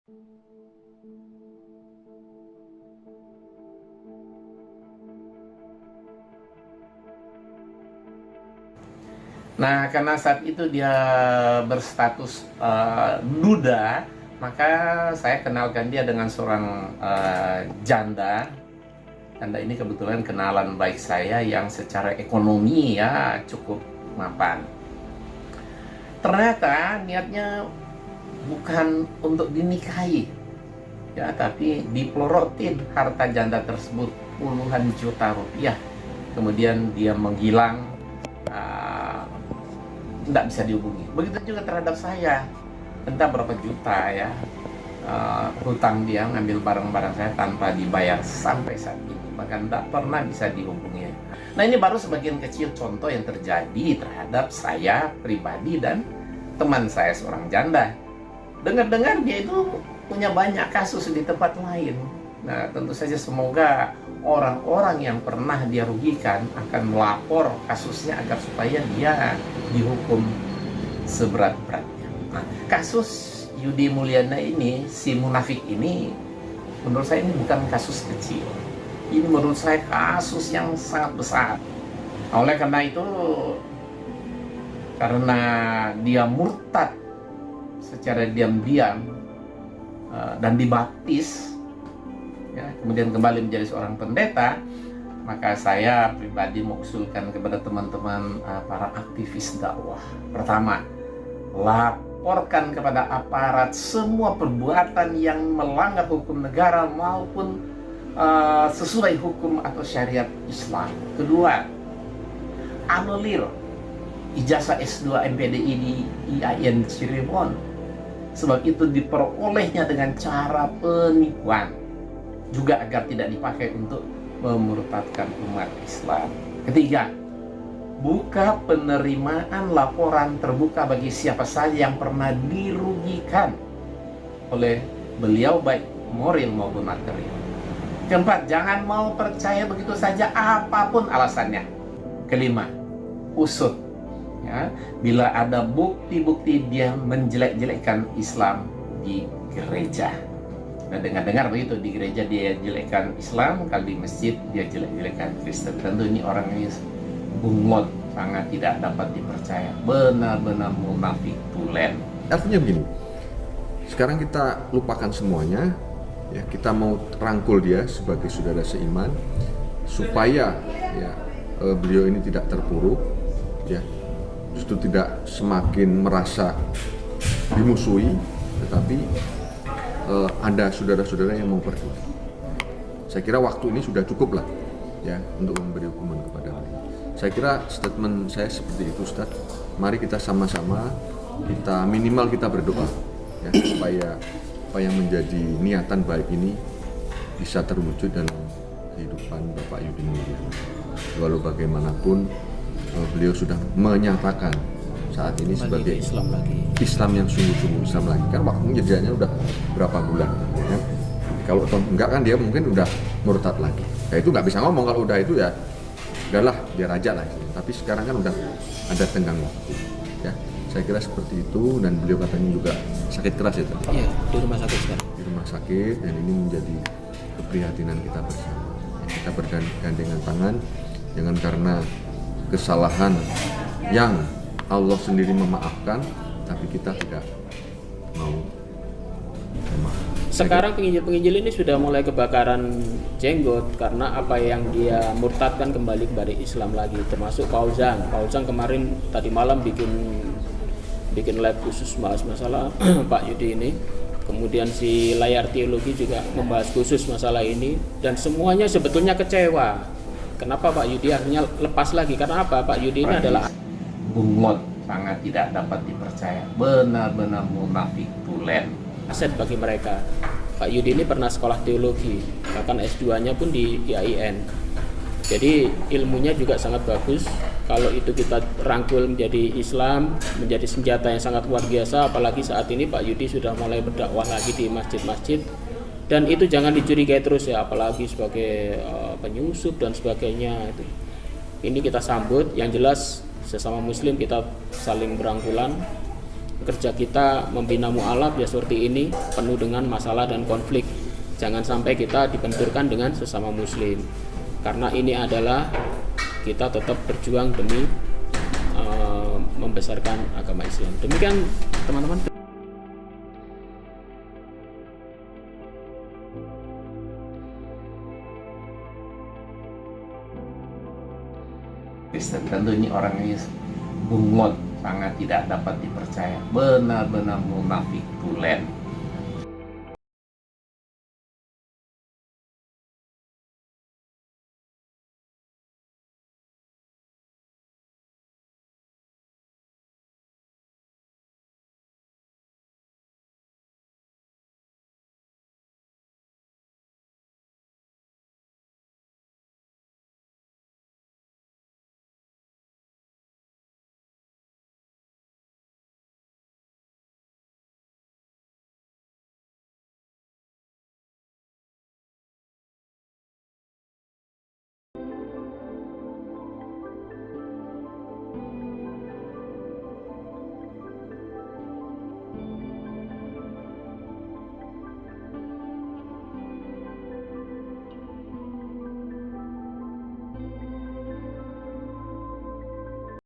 Nah, karena saat itu dia berstatus duda, maka saya kenalkan dia dengan seorang janda. Janda ini kebetulan kenalan baik saya yang secara ekonomi ya cukup mapan. Ternyata niatnya bukan untuk dinikahi, ya, tapi dipelorotin harta janda tersebut puluhan juta rupiah. Kemudian dia menghilang, tidak bisa dihubungi. Begitu juga terhadap saya, entah berapa juta ya hutang dia, ngambil barang-barang saya tanpa dibayar sampai saat ini, bahkan tidak pernah bisa dihubungi. Nah, ini baru sebagian kecil contoh yang terjadi terhadap saya pribadi dan teman saya seorang janda. Dengar-dengar dia itu punya banyak kasus di tempat lain. Nah, tentu saja semoga orang-orang yang pernah dia rugikan akan melapor kasusnya agar supaya dia dihukum seberat-beratnya. Nah, kasus Yudi Mulyana ini, si munafik ini, menurut saya ini bukan kasus kecil. Ini menurut saya kasus yang sangat besar. Nah, oleh karena itu, karena dia murtad secara diam-diam dan dibaptis, ya, kemudian kembali menjadi seorang pendeta, maka saya pribadi mengusulkan kepada teman-teman para aktivis dakwah. Pertama, laporkan kepada aparat semua perbuatan yang melanggar hukum negara maupun sesuai hukum atau syariat Islam. Kedua, anulir ijazah S2 MPDI di IAIN Cirebon, sebab itu diperolehnya dengan cara penipuan, juga agar tidak dipakai untuk memurtadkan umat Islam. Ketiga, buka penerimaan laporan terbuka bagi siapa saja yang pernah dirugikan oleh beliau, baik moral maupun material. Keempat, jangan mau percaya begitu saja apapun alasannya. Kelima, usut, ya, bila ada bukti-bukti dia menjelek-jelekkan Islam di gereja. Nah, dengar-dengar begitu, di gereja dia jelekkan Islam, kalau di masjid dia jelek-jelekkan Kristen. Tentu ini orang ini bunglon, sangat tidak dapat dipercaya, benar-benar munafik tulen. Artinya begini, sekarang kita lupakan semuanya, ya, kita mau rangkul dia sebagai saudara seiman supaya ya, beliau ini tidak terpuruk, ya, justru tidak semakin merasa dimusuhi, tetapi ada saudara-saudara yang mau berdua. Saya kira waktu ini sudah cukup lah, ya, untuk memberi hukuman kepada beliau. Saya kira statement saya seperti itu, Ustaz. Mari kita sama-sama, kita minimal kita berdoa, ya, supaya apa yang menjadi niatan baik ini bisa terwujud dalam kehidupan Bapak Yudi Mulyana. Walau bagaimanapun beliau sudah menyatakan saat ini sebagai Islam yang sungguh-sungguh Islam lagi, kan waktunya jadinya udah berapa bulan, ya. Kalau enggak kan dia mungkin udah murtad lagi. Ya itu nggak bisa ngomong kalau udah itu, ya udahlah biar aja lah. Tapi sekarang kan udah ada tenggang waktu, ya. Saya kira seperti itu, dan beliau katanya juga sakit keras itu. Iya, di rumah sakit sekarang. Di rumah sakit, dan ini menjadi keprihatinan kita bersama. Ya, kita bergandengan tangan, jangan karena kesalahan yang Allah sendiri memaafkan, tapi kita tidak mau memaafkan. Sekarang penginjil-penginjil ini sudah mulai kebakaran jenggot karena apa yang dia murtadkan kembali kepada Islam lagi, termasuk Fauzan. Fauzan kemarin tadi malam bikin live khusus bahas masalah Pak Yudi ini. Kemudian si Layar Teologi juga membahas khusus masalah ini, dan semuanya sebetulnya kecewa. Kenapa Pak Yudi akhirnya lepas lagi? Karena apa? Pak Yudi ini adalah bunglon, sangat tidak dapat dipercaya, benar-benar munafik tulen. Aset bagi mereka. Pak Yudi ini pernah sekolah teologi, bahkan S2-nya pun di IAIN. Jadi ilmunya juga sangat bagus. Kalau itu kita rangkul menjadi Islam, menjadi senjata yang sangat luar biasa. Apalagi saat ini Pak Yudi sudah mulai berdakwah lagi di masjid-masjid. Dan itu jangan dicurigai terus ya, apalagi sebagai penyusup dan sebagainya. Ini kita sambut. Yang jelas sesama Muslim kita saling berangkulan, kerja kita membina mu'alaf ya seperti ini, penuh dengan masalah dan konflik. Jangan sampai kita dibenturkan dengan sesama muslim, karena ini adalah kita tetap berjuang demi membesarkan agama Islam. Demikian teman-teman. Kristen tentu ini orangnya bunglon, sangat tidak dapat dipercaya, benar-benar munafik tulen.